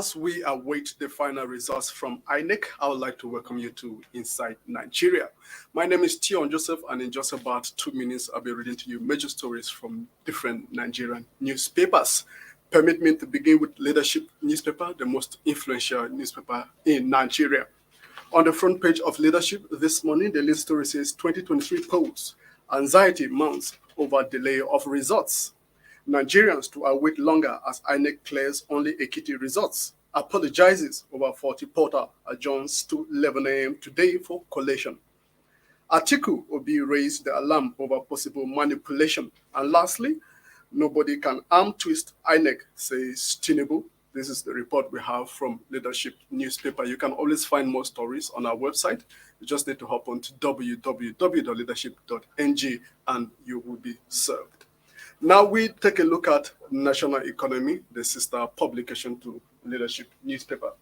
As we await the final results from INEC, I would like to welcome you to Inside Nigeria. My name is Tion Joseph, and in just about 2 minutes, I'll be reading to you major stories from different Nigerian newspapers. Permit me to begin with Leadership newspaper, the most influential newspaper in Nigeria. On the front page of Leadership this morning, the lead story says 2023 polls, anxiety mounts over delay of results. Nigerians to await longer as INEC clears only Ekiti results. Apologizes over 40 portal adjourns to 11 a.m. today for collation. Atiku Obi raised the alarm over possible manipulation. And lastly, nobody can arm twist INEC, says Tinubu. This is the report we have from Leadership newspaper. You can always find more stories on our website. You just need to hop on to www.leadership.ng and you will be served. Now we take a look at National Economy, the sister publication to Leadership newspaper.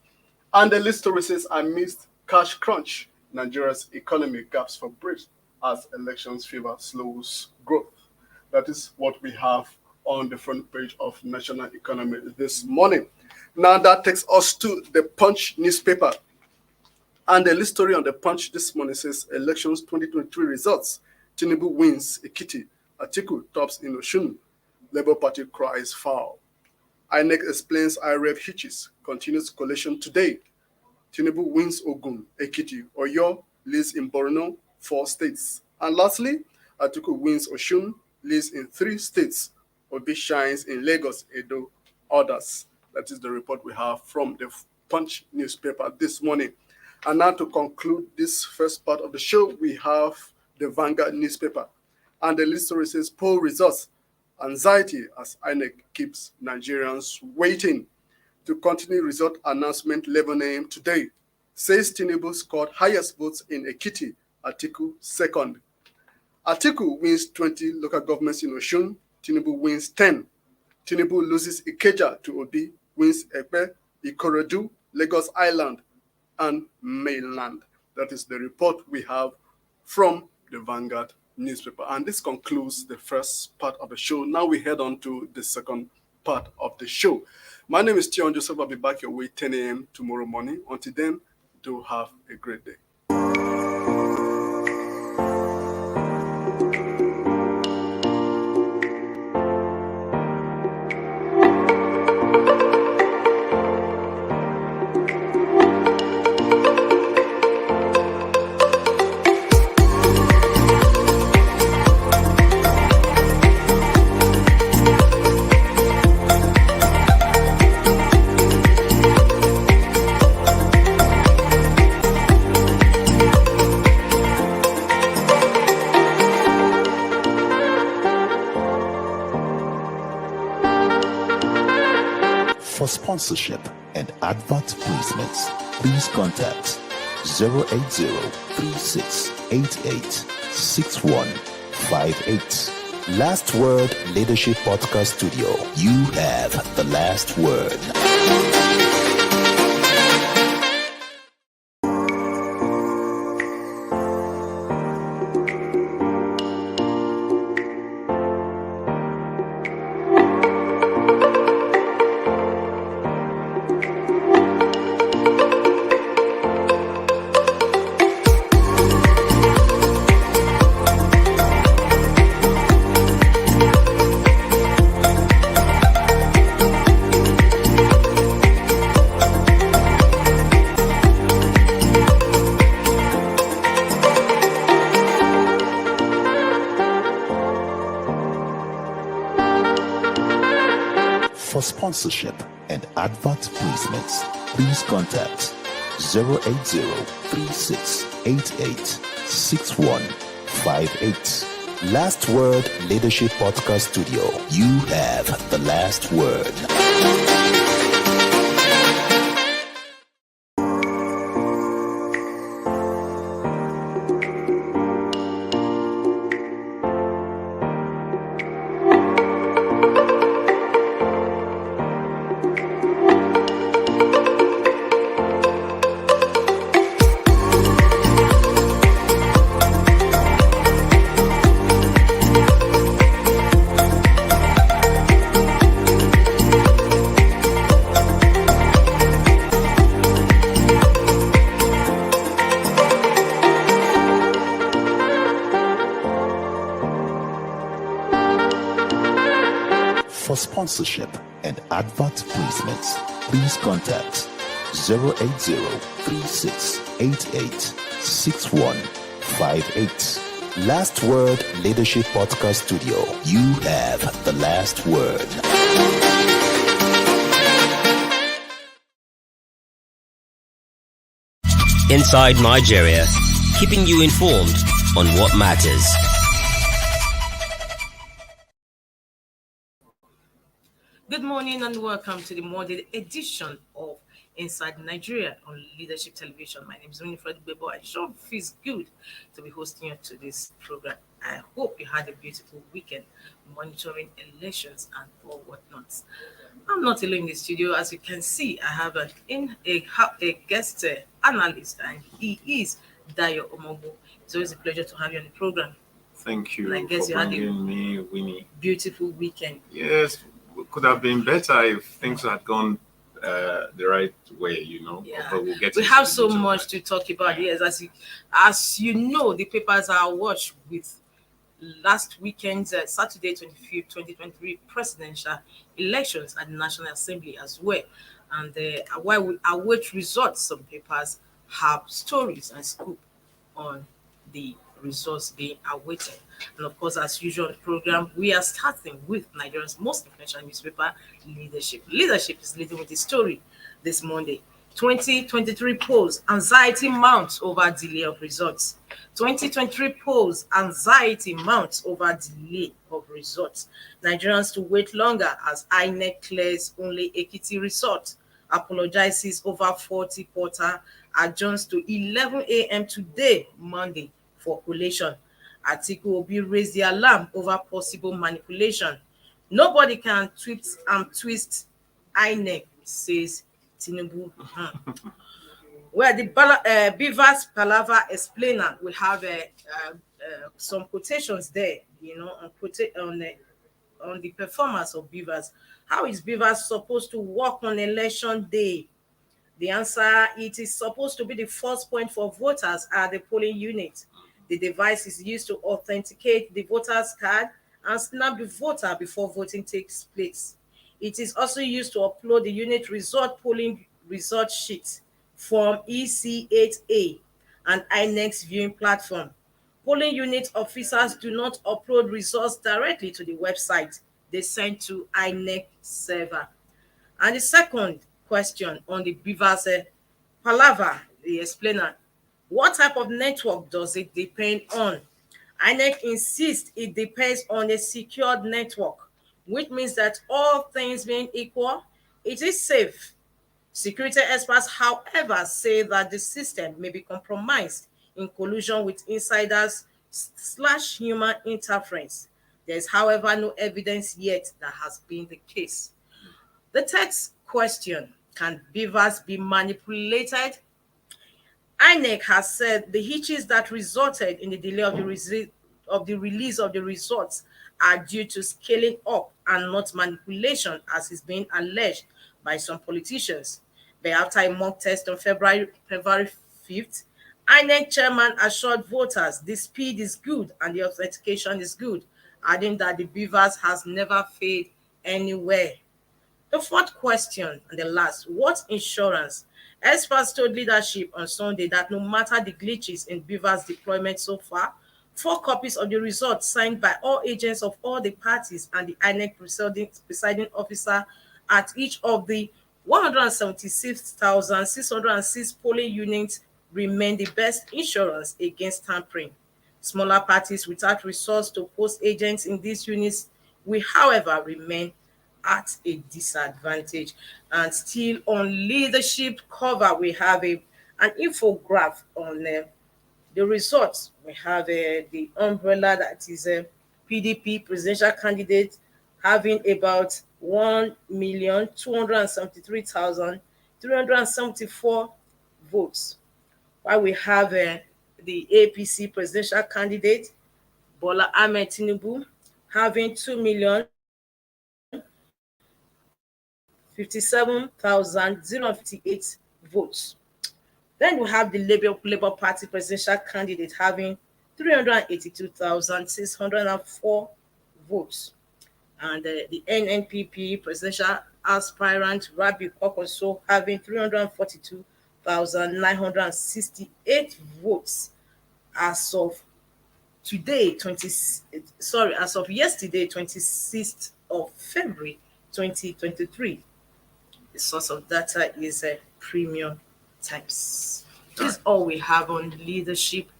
And the lead story says, amidst cash crunch, Nigeria's economy gaps for breath as elections fever slows growth. That is what we have on the front page of National Economy this morning. Now that takes us to the Punch newspaper. And the lead story on the Punch this morning says, elections 2023 results, Tinubu wins Ekiti. Atiku tops in Oshun. Labour Party cries foul. INEC explains IREV hitches. Continues collation today. Tinubu wins Ogun, Ekiti, Oyo leads in Borno, 4 states. And lastly, Atiku wins Oshun, leads in 3 states. Obi shines in Lagos, Edo, others. That is the report we have from the Punch newspaper this morning. And now to conclude this first part of the show, we have the Vanguard newspaper. And the lead story says, poll results, anxiety as INEC keeps Nigerians waiting. To continue result announcement 11 a.m. today, says Tinubu scored highest votes in Ekiti, Atiku second. Atiku wins 20 local governments in Oshun, Tinubu wins 10. Tinubu loses Ikeja to Obi, wins Epe, Ikorodu, Lagos Island, and mainland. That is the report we have from the Vanguard newspaper. And this concludes the first part of the show. Now we head on to the second part of the show. My name is Tion Joseph. I'll be back your way 10 a.m. tomorrow morning. Until then, do have a great day. For sponsorship and advert placements, please contact 080-3688-6158. Last Word Leadership Podcast Studio. You have the last word. For sponsorship and advert placements, please contact 080-3688-6158. Last Word Leadership Podcast Studio. You have the last word. sponsorship, and advert placements, please contact 080-3688-6158. Last Word Leadership Podcast Studio. You have the last word. Inside Nigeria, keeping you informed on what matters. Good morning and welcome to the morning edition of Inside Nigeria on Leadership Television. My name is Winifred Bebo. I sure feels good to be hosting you to this program. I hope you had a beautiful weekend monitoring elections and all whatnot. I'm not alone in the studio. As you can see, I have a guest analyst, and he is Dayo Omogo. It's always a pleasure to have you on the program. Thank you And I guess for you had bringing me, Winnie. Beautiful weekend. Yes, could have been better if things had gone the right way, Yeah. But we'll get We into have the so details of much that. to talk about. Yes, as you know, the papers are watched with last weekend's Saturday 25th, 2023 presidential elections at the National Assembly as well. And while we await results, some papers have stories and scoop on the results being awaited. And of course, as usual on the program, we are starting with Nigeria's most influential newspaper, Leadership. Leadership is leading with the story this Monday. 2023 polls, anxiety mounts over delay of results. 2023 polls, anxiety mounts over delay of results. Nigerians to wait longer as INEC clears only Ekiti resort. Apologizes over 40 porter, adjourns to 11 a.m. today, Monday, for collation. Atiku Obi raised the alarm over possible manipulation. Nobody can twist INEC, says Tinubu. Where the Beavers Palava explainer, we have some quotations there, on the performance of Beavers. How is Beavers supposed to work on election day? The answer, it is supposed to be the first point for voters at the polling unit. The device is used to authenticate the voter's card and snap the voter before voting takes place. It is also used to upload the unit polling result sheet from EC8A and INEC's viewing platform. Polling unit officers do not upload results directly to the website. They send to INEC server. And the second question on the Beavers Palava, the explainer, what type of network does it depend on? INEC insists it depends on a secured network, which means that all things being equal, it is safe. Security experts, however, say that the system may be compromised in collusion with insiders / human interference. There is, however, no evidence yet that has been the case. The text question, can Beavers be manipulated? INEC has said the hitches that resulted in the delay of the release of the results are due to scaling up and not manipulation, as is being alleged by some politicians. But after a mock test on February 5th, INEC chairman assured voters the speed is good and the authentication is good, adding that the Beavers has never failed anywhere. The fourth question and the last, what insurance? Experts told leadership on Sunday that no matter the glitches in Beavers' deployment so far, 4 copies of the results signed by all agents of all the parties and the INEC presiding officer at each of the 176,606 polling units remain the best insurance against tampering. Smaller parties without resource to post agents in these units will, however, remain at a disadvantage. And still on leadership cover, we have an infographic on the results. We have the umbrella that is a PDP presidential candidate having about 1,273,374 votes, while we have the APC presidential candidate Bola Ahmed Tinubu having 2,057,058 votes. Then we have the Labour Party presidential candidate having 382,604 votes. And the NNPP presidential aspirant Rabi Kwankwaso having 342,968 votes as of today, as of yesterday, 26th of February 2023. The source of data is Premium Times. This is all we have on leadership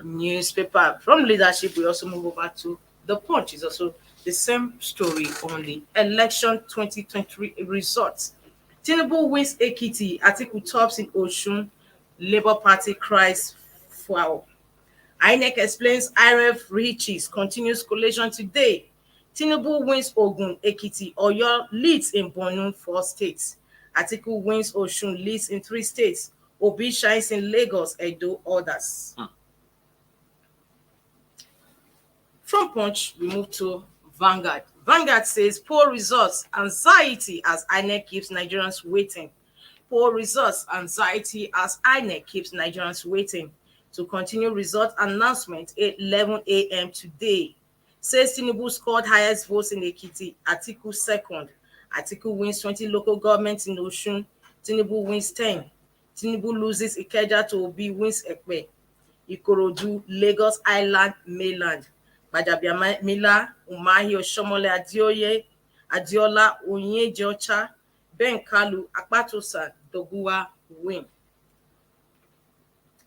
newspaper. From leadership, we also move over to The Punch. It's also the same story on the election 2023 results. Tinubu wins Ekiti, Atiku tops in Osun, Labour Party cries foul. INEC explains IRF reaches continues collation today. Tinubu wins Ogun, Ekiti, Oyo leads in Borno 4 states. Atiku wins Osun, leads in 3 states. Obi shines in Lagos, Edo, others. From Punch, we move to Vanguard. Vanguard says poor results, anxiety as INEC keeps Nigerians waiting. Poor results, anxiety as INEC keeps Nigerians waiting. To continue result announcement at 11 a.m. today. Says Tinubu scored highest votes in Ekiti, Atiku second. Atiku wins 20 local governments in Osun. Tinubu wins 10. Tinubu loses Ikeja to Obi, wins Ekpe. Ikorodu, Lagos Island, mainland. Gbajabiamila, Umahi, Oshomole, Adiola, Onyejeocha, Ben Kalu, Akpatosa, Doguwa win.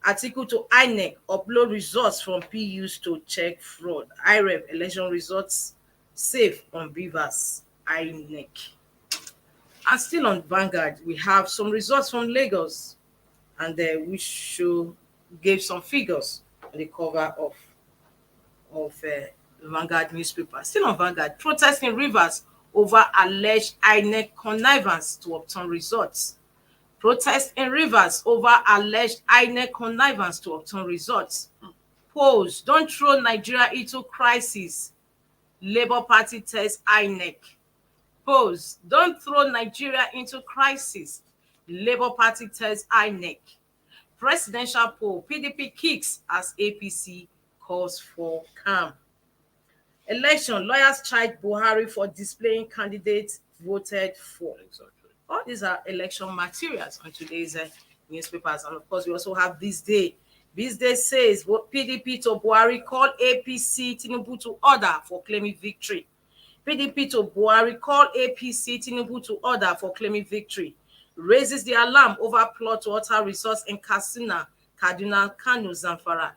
Atiku to INEC, upload results from PUs to check fraud. IREV, election results safe on Beavers, INEC. And still on Vanguard, we have some results from Lagos, and we gave some figures on the cover of Vanguard newspaper. Still on Vanguard, protests in Rivers over alleged INEC connivance to obtain results. Protests in Rivers over alleged INEC connivance to obtain results. Polls, don't throw Nigeria into crisis. Labour Party tells INEC. Polls, don't throw Nigeria into crisis. Labour Party tells INEC. Presidential poll, PDP kicks as APC calls for calm. Election, lawyers charge Buhari for displaying candidates voted for. Exactly. All these are election materials on today's newspapers. And of course, we also have This Day. This Day says PDP to Buhari call APC Tinubu to order for claiming victory. PDP to Buhari call APC Tinubu to order for claiming victory. Raises the alarm over plot to alter results in Katsina, Kaduna, Kano, Zamfara.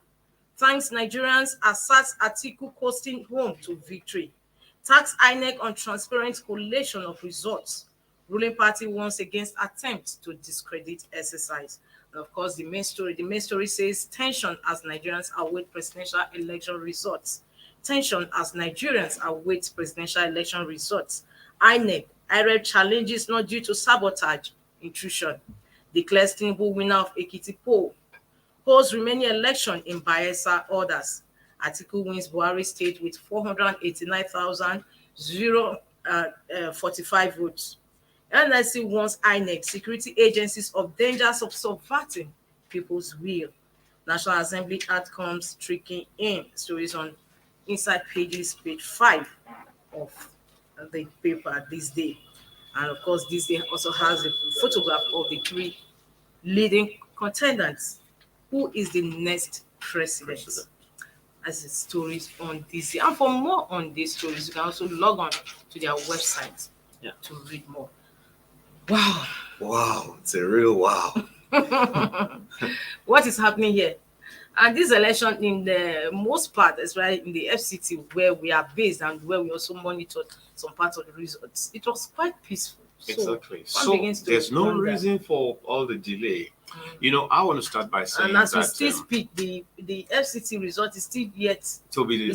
Thanks Nigerians, asserts Atiku coasting home to victory. Tax INEC on transparent collation of results. Ruling party warns against attempts to discredit exercise. And of course, the main story says tension as Nigerians await presidential election results. Tension as Nigerians await presidential election results. INEC, IREV challenges not due to sabotage, intrusion. Declares Tinubu winner of Ekiti poll. Polls remaining election in Bayelsa orders. Atiku wins Buhari state with 489,045 votes. NSC warns INEC, security agencies of dangers of subverting people's will. National Assembly outcomes tricking in. Stories on inside pages, page 5 of the paper This Day. And of course, This Day also has a photograph of the 3 leading contenders. Who is the next president? As the stories on This Day. And for more on these stories, you can also log on to their website to read more. Wow. Wow, it's a real wow. What is happening here? And this election, in the most part, especially in the FCT, where we are based and where we also monitored some parts of the results, it was quite peaceful. Exactly. So there's no reason for all the delay. You know, I want to start by saying and as that we still speak, the FCT result is still yet to be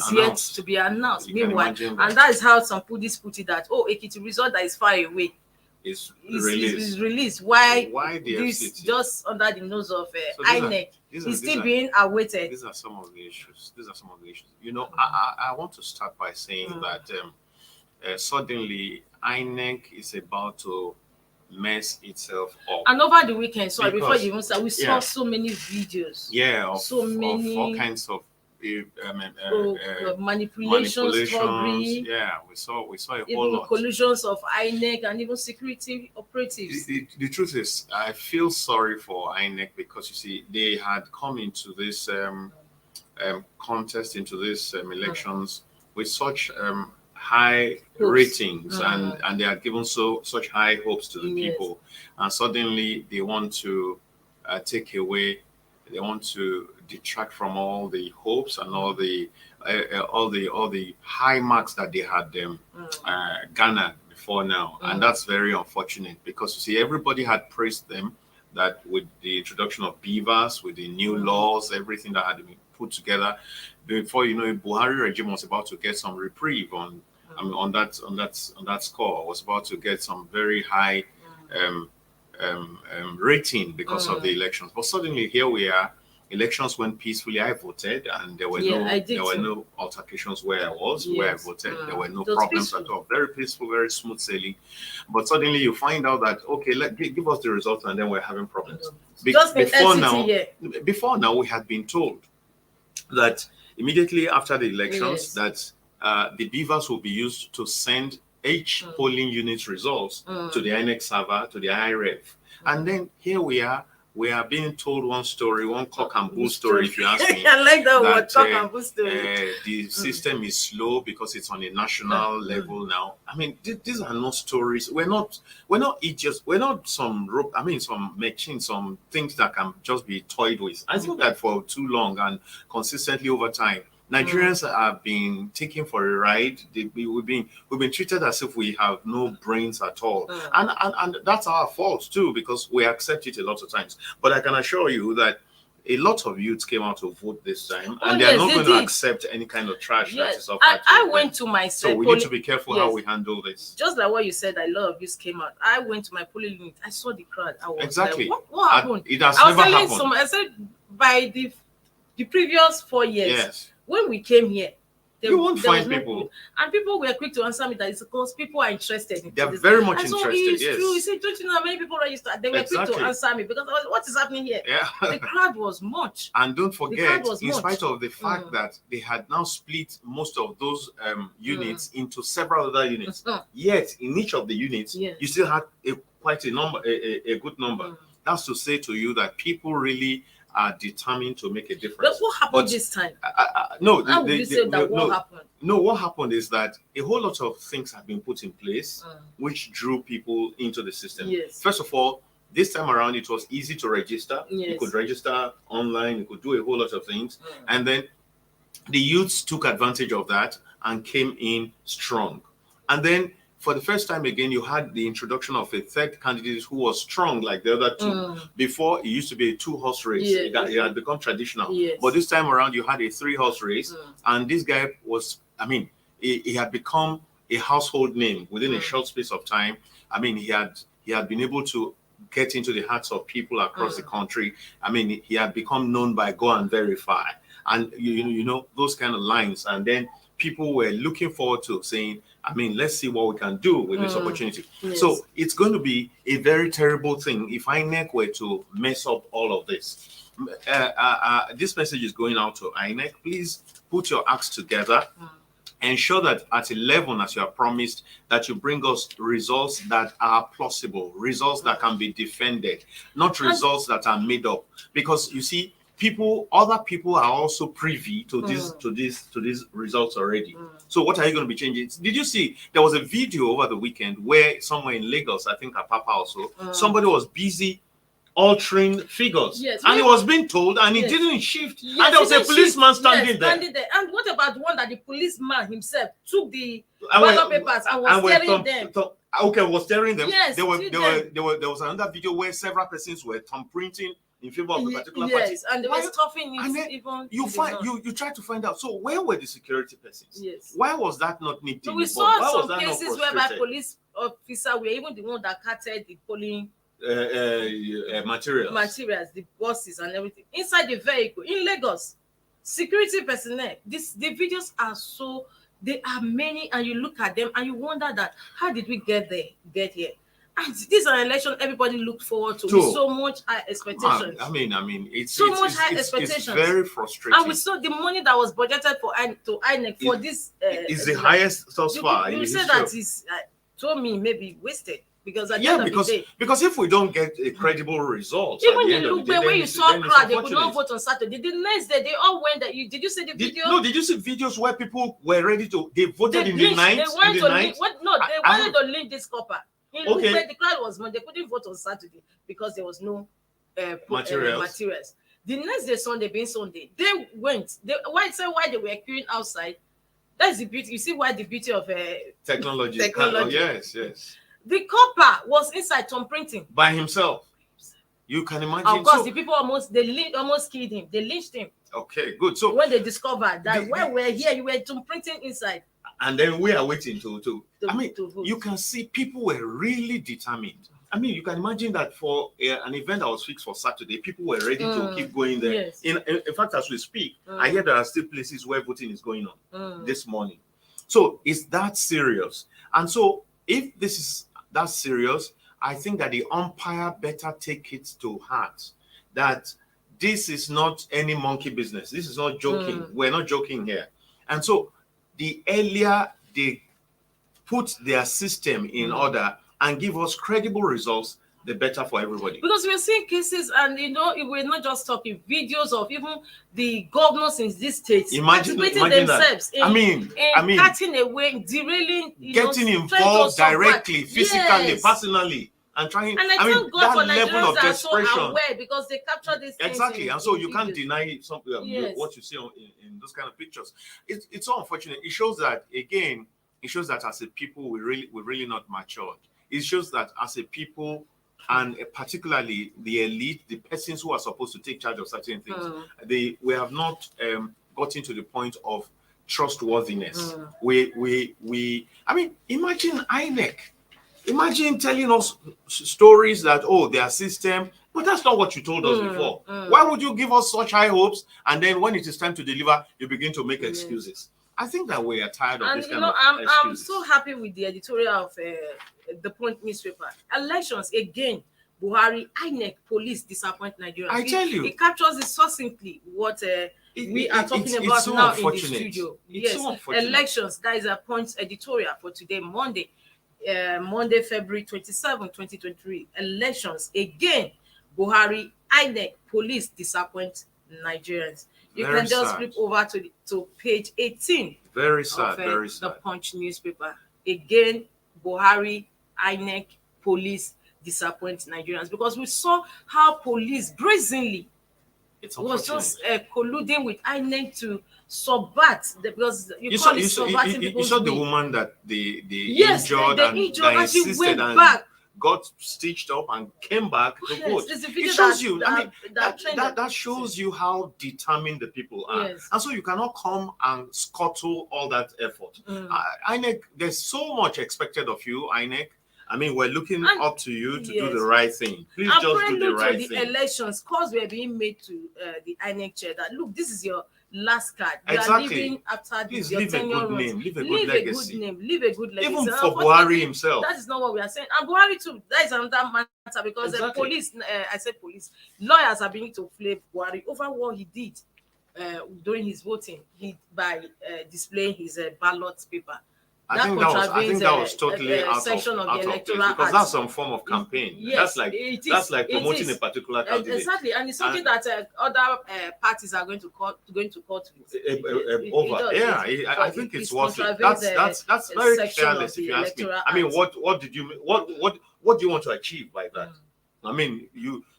announced. Meanwhile, and that is how some put it that Ekiti result that is far away is released. Why the this FCT? just under the nose of INEC is still being awaited? These are some of the issues. You know, I want to start by saying that suddenly INEC is about to mess itself up. And over the weekend, before you even start, we saw so many videos. Of all kinds of manipulations, thuggery, Yeah, we saw a whole even lot. collusions of INEC and even security operatives. The truth is, I feel sorry for INEC because you see, they had come into this contest, into these elections with such high ratings, and they had given such high hopes to the people, and suddenly they want to take away, they want to detract from all the hopes and all the high marks that they had garnered before now. And that's very unfortunate because you see, everybody had praised them that with the introduction of BVAS, with the new laws, everything that had been put together, before you know it, Buhari regime was about to get some reprieve on that score, was about to get some very high rating because of the elections. But suddenly here we are. Elections went peacefully. I voted, and there were no altercations where I was, where I voted. There were no problems at all. Very peaceful, very smooth sailing. But suddenly you find out that give us the results, and then we're having problems. Before now, we had been told that immediately after the elections, that the BVAS will be used to send each polling unit's results to the INEC server, to the IRF. And then here we are being told one story, one cock and bull story, if you ask me. I like that word, cock and bull story. The system is slow because it's on a national level now. I mean, these are not stories. We're not idiots. We're not some machines, some things that can just be toyed with. I think that for too long and consistently over time, Nigerians have been taken for a ride. We've been treated as if we have no brains at all, and that's our fault too, because we accept it a lot of times. But I can assure you that a lot of youths came out to vote this time, and they are not going to accept any kind of trash that is offered. I went to my so we need to be careful how we handle this. Just like what you said, a lot of youths came out. I went to my polling unit. I saw the crowd. I was exactly like, what happened? It has never happened. I said by the previous 4 years. Yes. When we came here, you won't find people. And people were quick to answer me that it's because people are interested. They are very much interested. So it's true. You see, don't you know how many people registered? They were quick to answer me because what is happening here? Yeah. The crowd was much. And don't forget, in spite of the fact that they had now split most of those units into several other units, yet in each of the units, you still had quite a number, a good number. That's to say to you that people really are determined to make a difference. But what happened this time? No, how would you say that what happened? No, what happened is that a whole lot of things have been put in place which drew people into the system. Yes. First of all, this time around, it was easy to register. Yes. You could register online, you could do a whole lot of things. And then the youths took advantage of that and came in strong. And then for the first time again, you had the introduction of a third candidate who was strong like the other two. Before, it used to be a 2-horse race. It had become traditional. Yes. But this time around, you had a 3-horse race. And this guy was, he had become a household name within a short space of time. He had been able to get into the hearts of people across the country. He had become known by Go and Verify. And, you know, those kind of lines. And then people were looking forward to saying, let's see what we can do with this opportunity. Yes. So it's going to be a very terrible thing if INEC were to mess up all of this. This message is going out to INEC. Please put your acts together. Ensure that at 11, as you have promised, that you bring us results that are plausible, results that can be defended, not results that are made up. Because you see, other people are also privy to these results already. So what are you going to be changing? Did you see there was a video over the weekend where somewhere in Lagos, I think Apapa also, somebody was busy altering figures, and he was being told, and he didn't shift, and there was a policeman standing there. And what about the one that the policeman himself took the ballot papers and was staring them? Was staring them. Yes, there was another video where several persons were thumbprinting in favor of a particular party. And they were stuffing it. And then even you try to find out. So where were the security persons? Yes. Why was that not nipped in? So we saw some cases whereby police officer were even the one that carted the polling materials, the buses and everything inside the vehicle in Lagos. Security personnel. The videos are they are many, and you look at them and you wonder that how did we get here? And this is an election everybody looked forward to To- with so much high expectations. I mean, it's So it's, much it's, high it's, expectations. it's very frustrating. And we saw the money that was budgeted for to INEC for this. It's the highest thus far in You the say history that of- is, told me, maybe wasted. Because at the Yeah, end of because the day, because if we don't get a credible result, at even the the end of look the day, when then you it's- saw then it's crowd, they could not unfortunate. vote on Saturday. The next day, they all went there. Did you see the video? Did you see videos where people were ready to? They voted in the lynched- night. They wanted In the to night. lynch. No, they I wanted to lynch this copper. In Okay. Lugbe, the crowd was more. They couldn't vote on Saturday because there was no materials. The next day, Sunday, being Sunday, they went. Why they were queuing outside? That's the beauty. You see why the beauty of Technology. Technology. Oh, yes. the copper was inside Tom printing. By himself. You can imagine. Of course, So- the people almost killed him. They lynched him okay, good. So when they discovered that The- when we're here, you were Tom printing inside. and then we are waiting to I mean, to vote. you can see people were really determined. I mean, you can imagine that for an event that was fixed for Saturday, people were ready to keep going there. Yes. In fact, as we speak, I hear there are still places where voting is going on this morning. So it's that serious. And so if this is that serious, I think that the umpire better take it to heart that this is not any monkey business. This is not joking. We're not joking here. And so the earlier they put their system in order and give us credible results, the better for everybody. Because we're seeing cases, and we're not just talking videos of even the governors in these states Imagine participating that. themselves in cutting away, derailing, Getting trying to involved survive. directly, physically, Yes. personally, and trying. And I thank God for that level Nigerians of that are so desperation. aware because they capture these things. Exactly, and so you can't videos. deny something Yes. what you see in those kind of pictures. It's so unfortunate. It shows that again. It shows that as a people we're really not matured. It shows that as a people, and particularly the elite, the persons who are supposed to take charge of certain things, we have not gotten to the point of trustworthiness. I mean, imagine INEC. Imagine telling us stories that their system, but that's not what you told us before. Why would you give us such high hopes and then when it is time to deliver, you begin to make excuses? I think that we are tired of And this kind of I'm excuses. so happy with the editorial of the Point newspaper. Elections again. Buhari, INEC, police disappoint Nigerians. I tell you. it captures it succency what we are talking about so now in the unfortunate. studio. It's so unfortunate. Elections. That is a Point editorial for today, Monday, February 27, 2023. Elections again. Buhari, INEC, police disappoint Nigerians. You Very can just sad. flip over to page 18 Very sad, of very the sad. Punch newspaper. Again, Buhari, INEC, police disappoint Nigerians because we saw how police brazenly It's was unfortunate. just colluding with INEC to subvert because You call saw, it you, saw, subverting you, you people's saw the will. woman that they Yes, injured they and injured that and she insisted went and back. got stitched up and came back to Yes, vote. it's a It video shows that- you. that- I mean, that trended. that shows you how determined the people are, Yes. and so you cannot come and scuttle all that effort. INEC, there's so much expected of you, INEC. I mean, we're looking And- up to you to do yes. the right thing. Please And just do the prelude right to the thing. elections, calls were being made to the INEC chair that look, this is your last card. You are Exactly. living after Please this, your leave a tenure good runs. name, leave a good Leave legacy. a good name, leave a good legacy. Even And for unfortunately, Buhari himself. that is not what we are saying. And Buhari too, that is another matter because the Exactly. police, I said police, lawyers are beginning to flame Buhari over what he did during his voting by displaying his ballot paper. I think that was totally out section of the place electoral because act. that's some form of campaign. Yes, that's it like is. It promoting is. a particular candidate. Exactly, and it's something that other parties are going to court with. It Over, does, yeah, yes. I But think it it's worth it. contravenes, That's a very section of careless, if the you ask me. Electoral I mean, Act. what did you what do you want to achieve by that? I mean,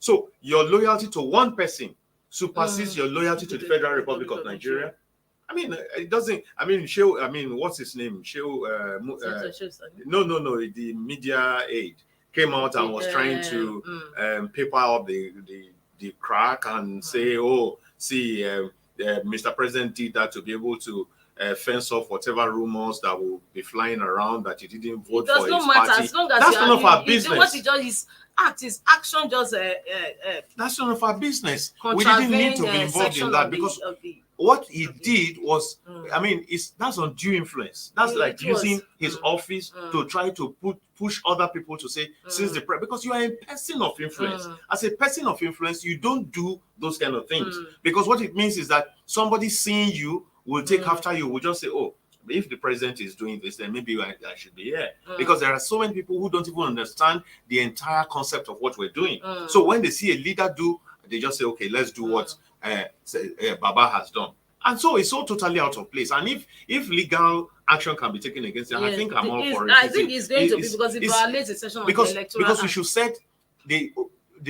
so your loyalty to one person supersedes your loyalty to the Federal Republic of Nigeria. I mean, it doesn't. I mean, what's his name? No. The media aide came out and was trying to paper up the crack and say, Mr. President did that to be able to fence off whatever rumors that will be flying around that he didn't vote for his party. As long as that's none of our business. What he does is his action just That's none of our business. We didn't need to be involved in that because what he did was, I mean, that's undue influence. That's like It was. using his office to try to push other people to say, since because you are a person of influence. As a person of influence, you don't do those kind of things. Because what it means is that somebody seeing you will take after you, will just say, oh, if the president is doing this, then maybe I should be here. Because there are so many people who don't even understand the entire concept of what we're doing. So when they see a leader do, they just say, okay, let's do what Baba has done. And so it's so totally out of place. And if legal action can be taken against it, I think I'm all for it. I think it's going to be, because it violates the section of the electoral because we act. should set the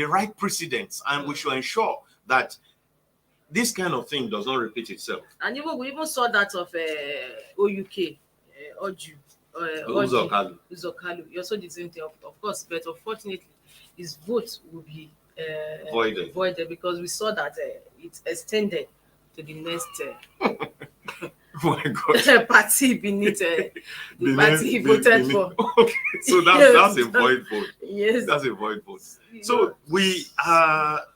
right precedents, and we should ensure that this kind of thing does not repeat itself. And we even saw that of OUK, Oju. Uzokalu. He also did the same thing, of course, but unfortunately, his vote will be voided because we saw that it extended to the next oh my God. party beneath the party he voted for. Okay, so that's a void vote. Yes, that's a void vote. So we are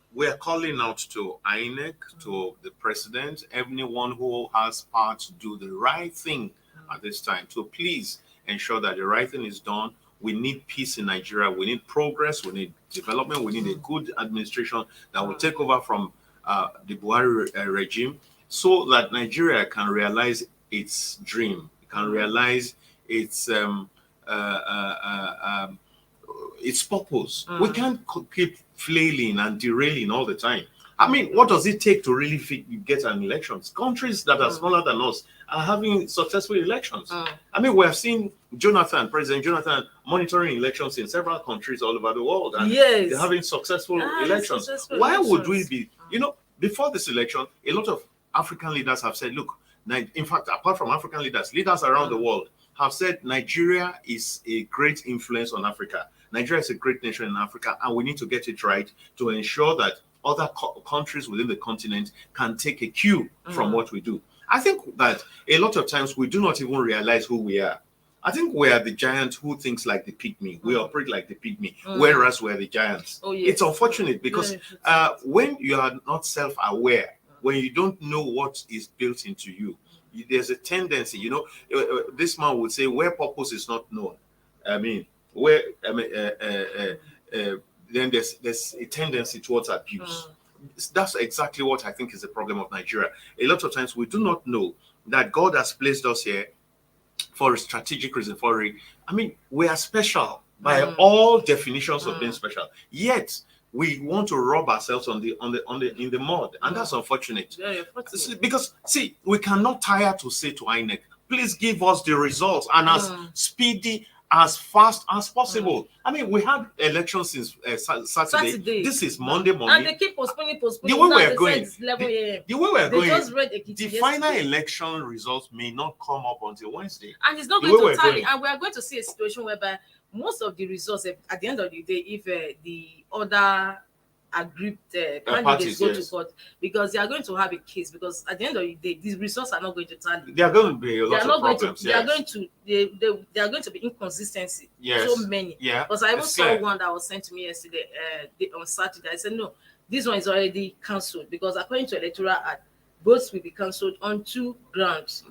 calling out to INEC, to the president, everyone who has power to do the right thing at this time, to please ensure that the right thing is done. We need peace in Nigeria. We need progress. We need development. We need a good administration that will take over from the Buhari regime, so that Nigeria can realize its dream, can realize its purpose. We can't keep flailing and derailing all the time. I mean, what does it take to really get an election? Countries that are smaller than us are having successful elections. I mean, we have seen President Jonathan, monitoring elections in several countries all over the world, and they're having successful elections. Why would we be, before this election, a lot of African leaders have said, look, in fact, apart from African leaders around the world have said Nigeria is a great influence on Africa. Nigeria is a great nation in Africa, and we need to get it right to ensure that other countries within the continent can take a cue from what we do. I think that a lot of times we do not even realize who we are. I think we are the giant who thinks like the pygmy. We operate like the pygmy, whereas we're the giants. Oh, yes. It's unfortunate because when you are not self-aware, when you don't know what is built into you, there's a tendency, this man would say, where purpose is not known. Then there's a tendency towards abuse. That's exactly what I think is the problem of Nigeria. A lot of times we do not know that God has placed us here for a strategic reason. We are special by all definitions of being special. Yet we want to rub ourselves in the mud, and that's unfortunate. Because we cannot tire to say to INEC, please give us the results and as speedy, as fast as possible. We had elections since Saturday. This is Monday morning. And they keep postponing. The way we are going, the final election results may not come up until Wednesday. And it's not going to tally. And we are going to see a situation whereby most of the results, at the end of the day, if the other aggrieved candidates go to court, because they are going to have a case, because at the end of the day, these results are not going to tally. There are going to be a lot of problems. They are going to be inconsistency. So many. Because I even saw one that was sent to me yesterday, on Saturday. I said, no, this one is already cancelled, because according to electoral act, votes will be cancelled on two grounds: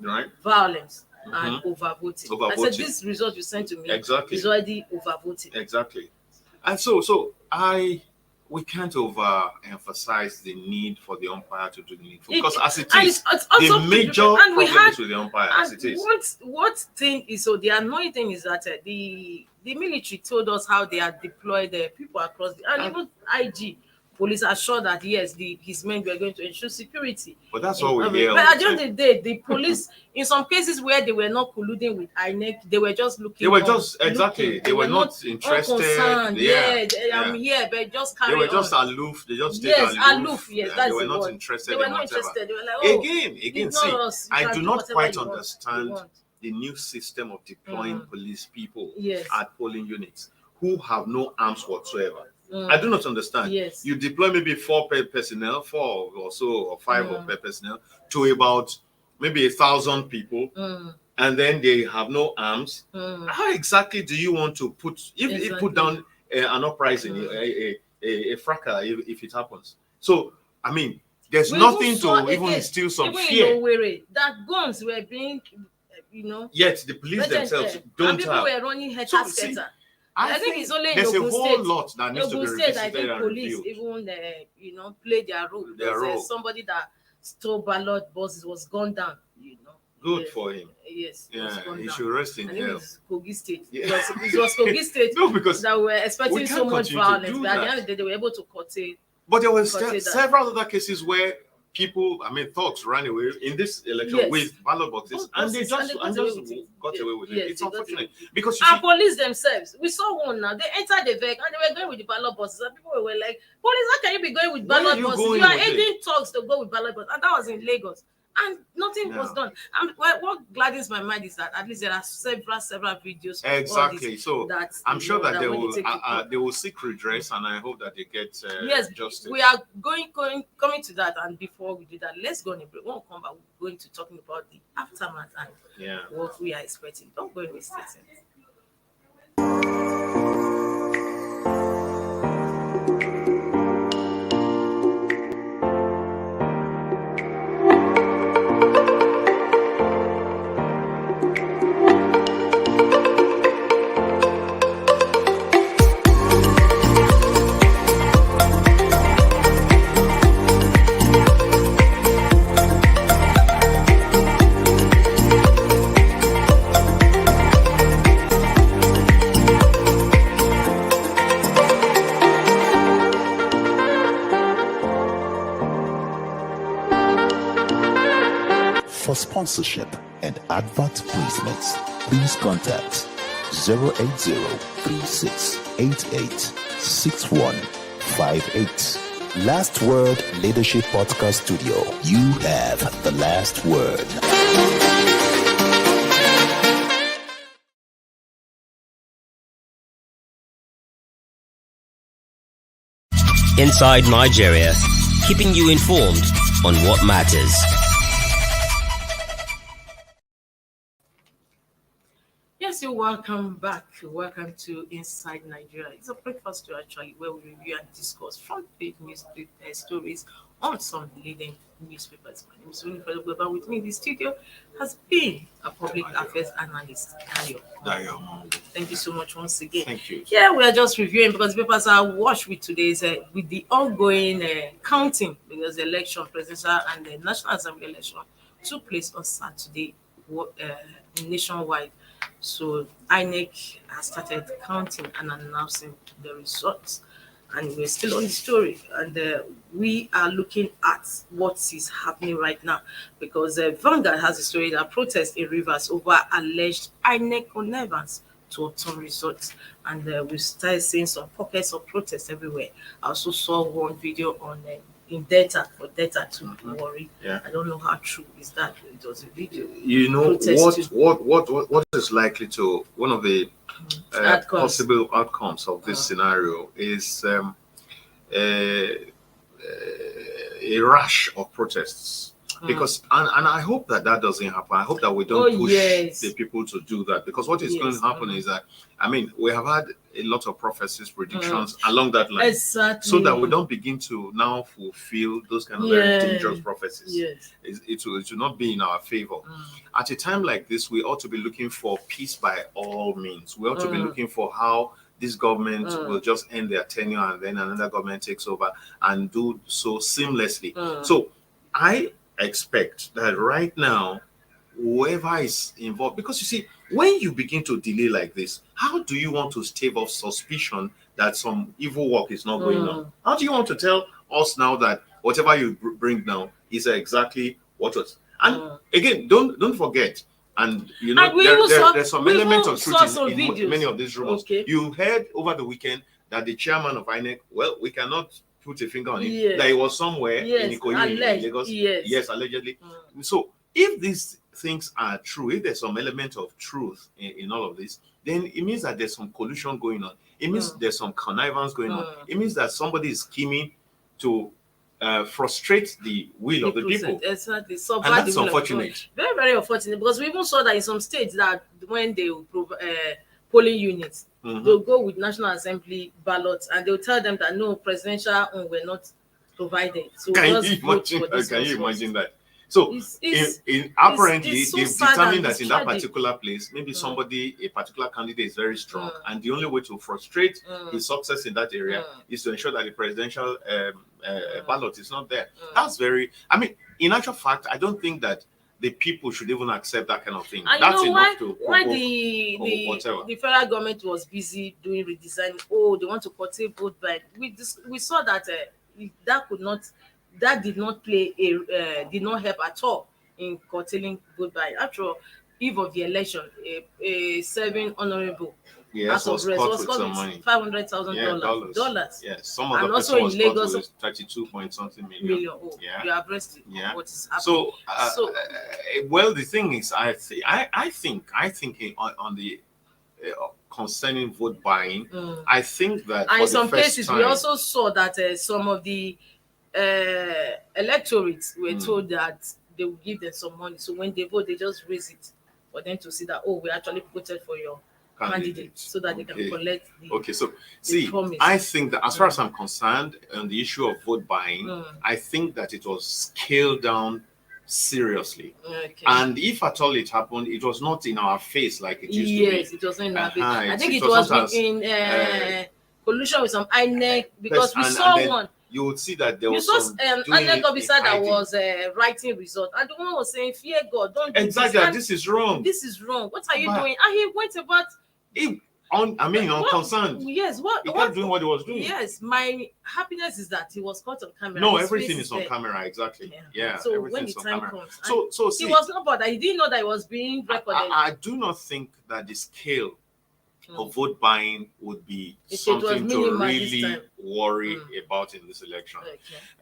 violence and overvoting. I said, this result you sent to me is already overvoting. Exactly. And so we can't overemphasize the need for the umpire to do the needful, because as it is, the major problem is with the umpire as it is. What thing is, so the annoying thing is that the military told us how they are deployed people across and even IG police are sure that yes, his men were going to ensure security. But that's what we hear. But at the end of the day, the police, in some cases where they were not colluding with INEC, they were just looking. They were just they were not interested. But just carry on. They were just aloof. They just stayed aloof. Yes, that's they were not word. interested. They were not interested. They were like, again. See, I do not quite understand the new system of deploying police people at polling units who have no arms whatsoever. I do not understand. Yes. You deploy maybe 4 personnel, 4 or so, or 5 of personnel to about maybe 1,000 people, and then they have no arms. How exactly do you want to put down an uprising, a fracas if it happens? So, There's We nothing saw to even again, instill some even fear. in Owerri, that guns were being, Yet the police present themselves there, and don't people have. were running So, head see, scatter. I think it's only in there's a Ogun whole State. lot that needs to be Ogun State, I revisited think and police reviewed. even play their role. Their Because role. somebody that stole ballot boxes was gunned down. Good Yes. for him. Yes. it was Yeah, gunned he down. should rest in I think hell. it's Kogi State. Yeah. It was Kogi State No, because that were expecting we so can't much continue to violence, do but at the that. end of the day, they were able to curtail. But there were Consider. several other cases where people, thugs ran away in this election Yes. with ballot boxes, Both and they boxes, just and they got away with it. got away with it. Yes, It's they got away unfortunate with it. because you Our see, police themselves, we saw one now. They entered the vehicle and they were going with the ballot boxes, and people were like, "Police, how can you be going with Where are ballot you boxes? going You are with it?" aiding thugs to go with ballot boxes," and that was in Lagos. And nothing was Yeah. done. And what gladdens my mind is that at least there are several videos. Of all exactly. this So that I'm sure that they when will take to court. they will seek redress, and I hope that they get Yes, justice. we are coming to that, and before we do that, let's go on a break. When we come back, we're going to talking about the aftermath and Yeah. what we are expecting. Don't go and stay tuned. For sponsorship and advert placements, please contact 080-3688-6158. Last Word Leadership Podcast Studio. You have the last word. Inside Nigeria, keeping you informed on what matters. Yes, you're welcome back. Welcome to Inside Nigeria. It's a breakfast show actually where we review and discuss front page news stories on some leading newspapers. My name is Winifred Ogweba. With me in the studio has been a public affairs analyst, Dayo. Thank you so much once again. Thank you. Yeah, we are just reviewing because papers are washed with today's with the ongoing counting because the election, presidential and the National Assembly election took place on Saturday nationwide. So INEC has started counting and announcing the results, and we're still on the story, and we are looking at what is happening right now because Vanguard has a story that protests in Rivers over alleged INEC connivance to obtain results, and we started seeing some pockets of protest everywhere. I also saw one video on in data to worry. Yeah. I don't know how true is that. It was a video. You know Protest what is likely to one of the Outcomes. possible outcomes of this scenario is a rash of protests. Because and I hope that doesn't happen. I hope that we don't push the people to do that, because what is going to happen is that we have had a lot of prophecies, predictions along that line, Exactly. so that we don't begin to now fulfill those kind of very dangerous prophecies. Yes. It will not be in our favor. At a time like this, we ought to be looking for peace by all means. We ought to be looking for how this government will just end their tenure and then another government takes over and do so seamlessly. So I expect that right now, whoever is involved, because you see, when you begin to delay like this, how do you want to stave off suspicion that some evil work is not going on? How do you want to tell us now that whatever you bring now is exactly what was? And again, don't forget, and there's some element of truth in many of these rumors. Okay. You heard over the weekend that the chairman of INEC, well, we cannot put a finger on it, Yes. that it was somewhere in Ikoyi, in Lagos. Yes. Allegedly. So if these things are true, if there's some element of truth in all of this, then it means that there's some collusion going on. It means there's some connivance going on. It means that somebody is scheming to frustrate the will of the people. Exactly. And that's unfortunate. Very, very unfortunate, because we even saw that in some states that when they polling units, they'll go with National Assembly ballots and they'll tell them that no, presidential were not provided. So Can just you vote imagine? for this Can you one imagine that? So, apparently, it's so they've sad and determined that it's in that tragic. particular place, maybe a particular candidate is very strong, and the only way to frustrate his success in that area is to ensure that the presidential ballot is not there. That's very. I mean, in actual fact, I don't think that the people should even accept that kind of thing. And That's you know enough to why provoke or whatever. the federal government was busy doing redesign. Oh, they want to curtail vote by. We saw that that did not did not help at all in curtailing vote by. After all, eve of the election, a serving honorable Yes, was arrest caught was with caught some with money. $500,000. Yes, some of And the also person in was Lagos, caught with 32 point something million. million. Oh, Yeah. you have arrested. Yeah. What is happening? So, well, the thing is, I think on the concerning vote buying, I think that And for in some the first cases, time, we also saw that some of the electorates were told that they will give them some money. So when they vote, they just raise it for them to see that, oh, we actually voted for your candidate, so that they can collect the. Okay, so see, promise. I think that as far as I'm concerned, on the issue of vote buying, I think that it was scaled down seriously. Okay. And if at all it happened, it was not in our face like it used to be. Yes, it was not in our face. I it think it was was not as, in collusion with some INEC, because Yes, we and saw then one. You would see that there You was saw some INEC officer that hiding. was writing result, and the one was saying, "Fear God, don't do Exactly, this. this is wrong. This is wrong. What are you But- doing?" And he went about. Unconcerned. Yes, He kept doing what he was doing. Yes, my happiness is that he was caught on camera. No, His everything face is on there. camera, exactly. Yeah. So everything when is the on time camera. comes, So see, he was not bothered. He didn't know that it was being recorded. I do not think that the scale of vote buying would be It was something to minimal this really time. worry about in this election.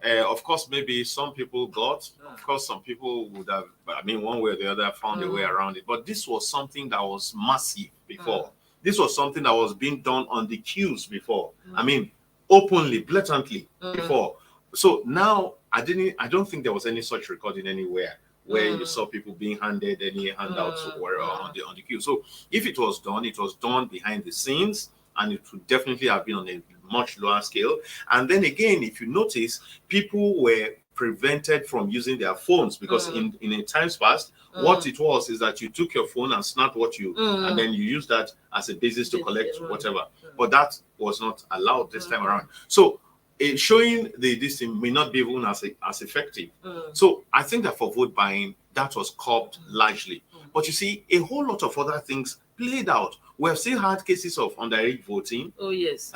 Okay. Of course, maybe some people got, of course, some people would have, one way or the other, found a way around it. But this was something that was massive before. This was something that was being done on the queues before. Openly, blatantly before. So now, I don't think there was any such recording anywhere where you saw people being handed any handouts or on the queue. So if it was done behind the scenes, and it would definitely have been on a much lower scale. And then again, if you notice, people were prevented from using their phones because in a times past, what it was is that you took your phone and snapped what you and then you use that as a basis to collect whatever. But that was not allowed this time around. So showing this thing may not be even as effective. So I think that for vote buying, that was curbed largely. But you see, a whole lot of other things played out. We have still had cases of underage voting. Oh yes.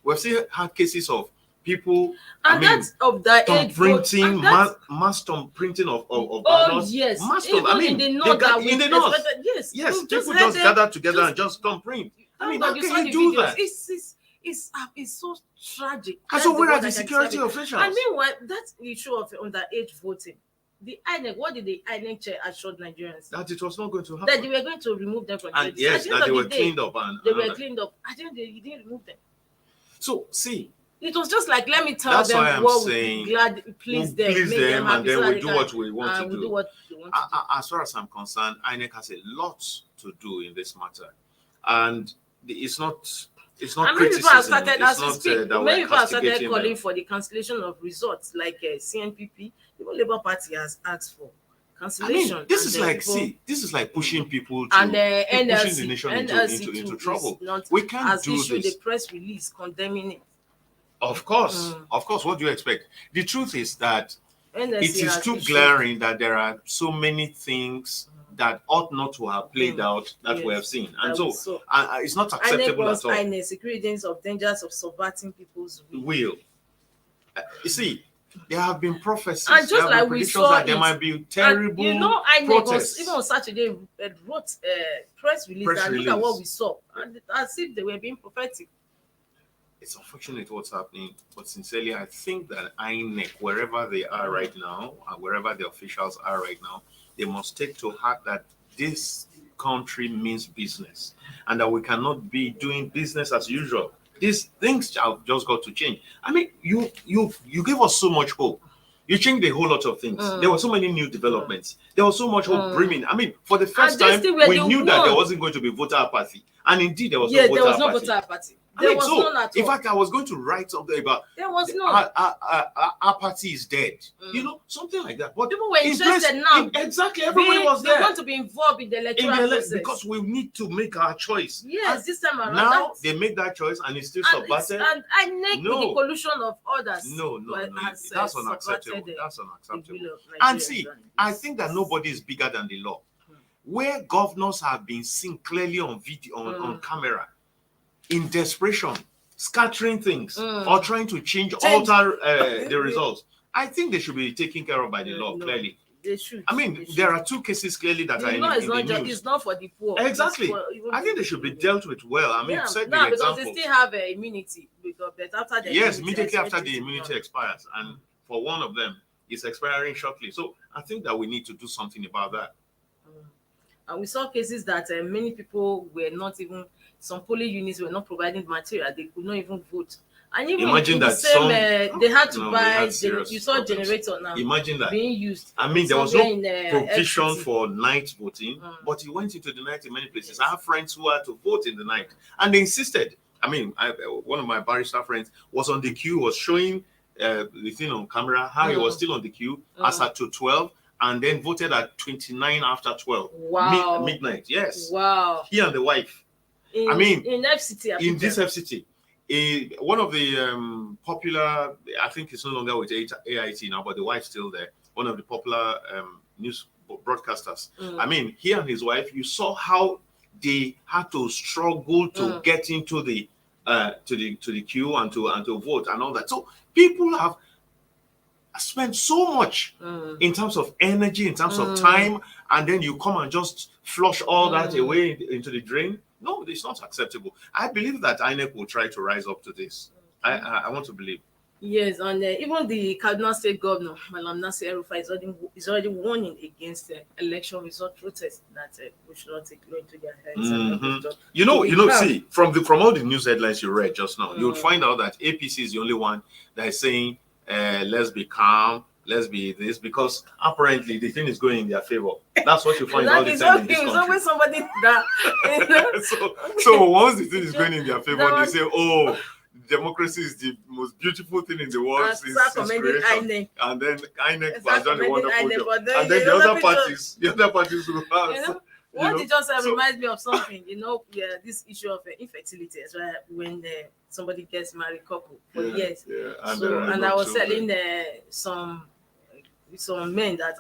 We have still had cases of people. And that's of the thumb age printing, vote, mass thumb printing of oh ballots. yes. Mass thumb. Even in the north, yes. Yes, You people had just them gather together and just thumb print. I mean, how you saw can the you do videos. that? It's so tragic. And so That's where word are the I can security describe it. officials? And meanwhile, that's the issue of underage voting. The INEC, what did the INEC chair assured Nigerians? That it was not going to That happen. they were going to remove them from the And list. yes, At the end that they of were the day, cleaned up. They were cleaned up. I think they didn't remove them. So see, It was just like, let me tell That's why them I'm what saying, would please them, please make them, happy and then so that we they do can- what we want to and we do. what they want to do. As far as I'm concerned, INEC has a lot to do in this matter, and it's not And many people have criticism. started, It's as we not speak, that many we're people have started castigating calling them. for the cancellation of results, like CNPP. The Labour Party has asked for I cancellation. mean, this is and like people- this is like pushing people to and pushing NLC, the nation NLC into too trouble. is not, We can't has do issued this. a press release condemning it. Of course. What do you expect? The truth is that NLC it is has too issued- glaring that there are so many things that ought not to have played out that we Yes. have seen, and That so we saw. it's not INEC acceptable wants at all. INEC securities of dangers of subverting people's will. Will you see? There have been prophecies, And just there have been like we predictions saw that there it, might be And terrible INEC protests. even on Saturday wrote press release Press and look at release. what we saw, and as if they were being prophetic. It's unfortunate what's happening, but sincerely, I think that INEC, wherever they are right now, and wherever the officials are right now, they must take to heart that this country means business, and that we cannot be doing business as usual. These things have just got to change. I mean, you gave us so much hope. You changed a whole lot of things. There were so many new developments. There was so much hope brimming. I mean, for the first this time, thing where we they knew that there won. wasn't going to be voter apathy. And indeed, there was Yeah, no there voter was no apathy. voter apathy. I There mean, was so, none at all. in fact, I was going to write something about There was none. apathy is dead. You know, something like that. But People were in interested now. exactly, everybody was They there. want to be involved in the electoral process. Because we need to make our choice. Yes, this time around. Now they make that choice and it's still subverted. And I with No. the collusion of others. No, has, that's subverted unacceptable. the- That's the unacceptable. will of And Nigerians see, and I this. think that nobody is bigger than the law. Where governors have been seen clearly on video, on camera, in desperation, scattering things or trying to alter the results, I think they should be taken care of by the law. No, Clearly, they should. I mean, They should. there are two cases clearly that The are in law is the not news. it's not for the poor. Exactly. It's for even I think they should be dealt with well. I mean, yeah, set no, the because example. they still have immunity. But after the Yes, immunity immediately after expires, the immunity expires, and for one of them, it's expiring shortly. So I think that we need to do something about that. And we saw cases that many people were not even, some polling units were not providing material. They could not even vote. And even Imagine in the that same, they had to we buy, had serious you saw problems. generator now Imagine that. being used. I mean, there was no somewhere in, provision FCT. for night voting, but it went into the night in many places. Yes. I have friends who had to vote in the night, and they insisted. I mean, one of my barrister friends was on the queue, was showing the thing on camera, how he was still on the queue as at to 12, and then voted at 29 after 12. Wow. Midnight, yes. Wow. He and the wife. In, I mean, in FCT, in this FCT, one of the popular, I think it's no longer with AIT now, but the wife's still there. One of the popular news broadcasters. I mean, he and his wife, you saw how they had to struggle to get into the to the queue and to vote and all that. So people have spent so much in terms of energy, in terms of time, and then you come and just flush all that away into the drain. No, it's not acceptable. I believe that INEC will try to rise up to this. I want to believe. Yes, and even the Kaduna State Governor, Malam Nasir El-Rufai, is already warning against election result protests that we should not take law into their hands. You know, see, from all the news headlines you read just now, you would find out that APC is the only one that is saying, let's be calm, let's be this, because apparently the thing is going in their favor. That's what you find all the time in this It's country. always somebody that so once the thing is going in their favor, There they was- say, oh, democracy is the most beautiful thing in the world since commending creation. INEC. And then INEC Start has done a commending wonderful INEC, job. but then And then the the other other people- parties who have. What it just so- reminds me of something, this issue of infertility as well, when somebody gets married couple for years. Yeah, And I was telling some men that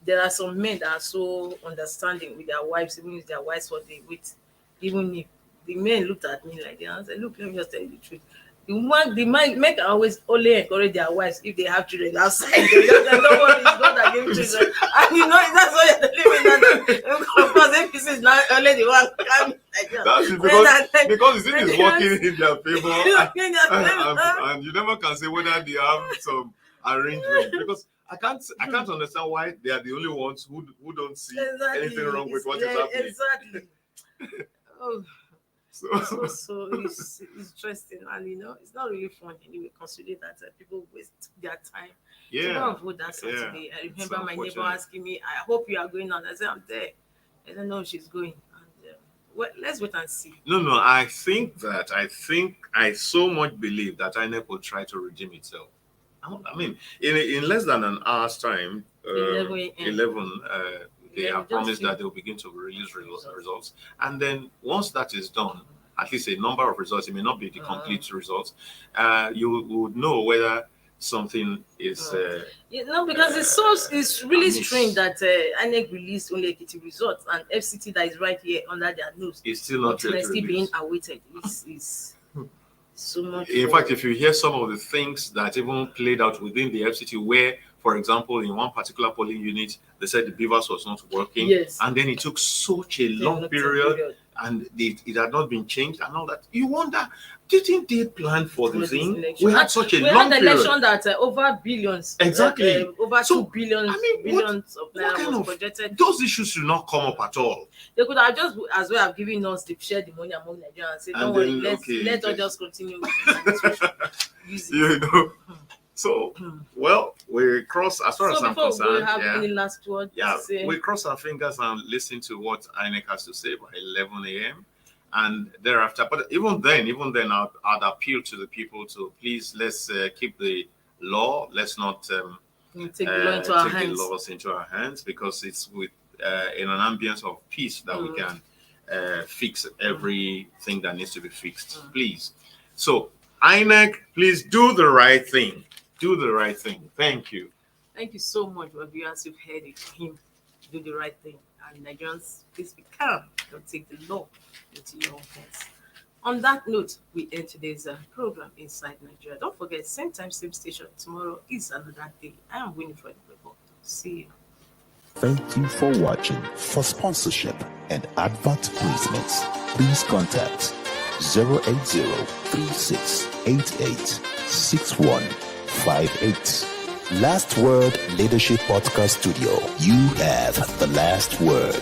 there are some men that are so understanding with their wives, even if their wives what they wait, even if the men looked at me like that and said, look, let me just tell you the truth. The men can always only encourage their wives if they have children outside. They just say, don't worry, it's God that gave children. And that's what you're telling me now. Because APC is now only the one coming like that. That's because the thing is working in their favor. And you never can say whether they have some arrangement. Because I can't understand why they are the only ones who don't see anything wrong with what is happening. Exactly. Oh. So So it's interesting, and it's not really fun anyway, considering that people waste their time to go and vote that Saturday. I remember my neighbor unfortunate. asking me, I hope you are going on. I said, I'm there. I don't know if she's going. And let's wait and see. No, I so much believe that INEC will try to redeem itself. I mean, in less than an hour's time, 11 they have promised that they will begin to release results. And then once that is done, at least a number of results, it may not be the complete results, you would know whether something is... because it's really strange that INEC released only Ekiti results and FCT that is right here under their nose. It's still not yet still being released. awaited. It's so much. In fact, if you hear some of the things that even played out within the FCT, where, for example, in one particular polling unit, they said the beavers was not working, Yes. and then it took such a long period, and it had not been changed and all that. You wonder, didn't they plan for the thing? Election. We had such a We long had an period. election that over billions, Exactly. over So, 2 billion, I mean, billions of what naira kind was of projected. those issues should not come up at all. They could have just as well have given us the share the money among Nigerians and say, And don't worry, then, let us just continue with the administration. Use it. You know. So, well, we cross as far as So I'm before we concerned. have Yeah. any last word Yeah, to say? we cross our fingers and listen to what INEC has to say by 11 a.m. and thereafter. But even then, I'd appeal to the people to please let's keep the law. Let's not Take the law into our take the hands. laws into our hands, because it's with in an ambience of peace that we can fix everything that needs to be fixed. Please. So INEC, please do the right thing. Do the right thing. Thank you. Thank you so much, my viewers. You've heard it. Him do the right thing. And Nigerians, please be calm. Don't take the law into your own hands. On that note, we end today's program Inside Nigeria. Don't forget, same time, same station. Tomorrow is another day. I am Winifred Report. See you. Thank you for watching. For sponsorship and advert placements, please contact 080-3688-6158. Last Word Leadership Podcast Studio. You have the last word.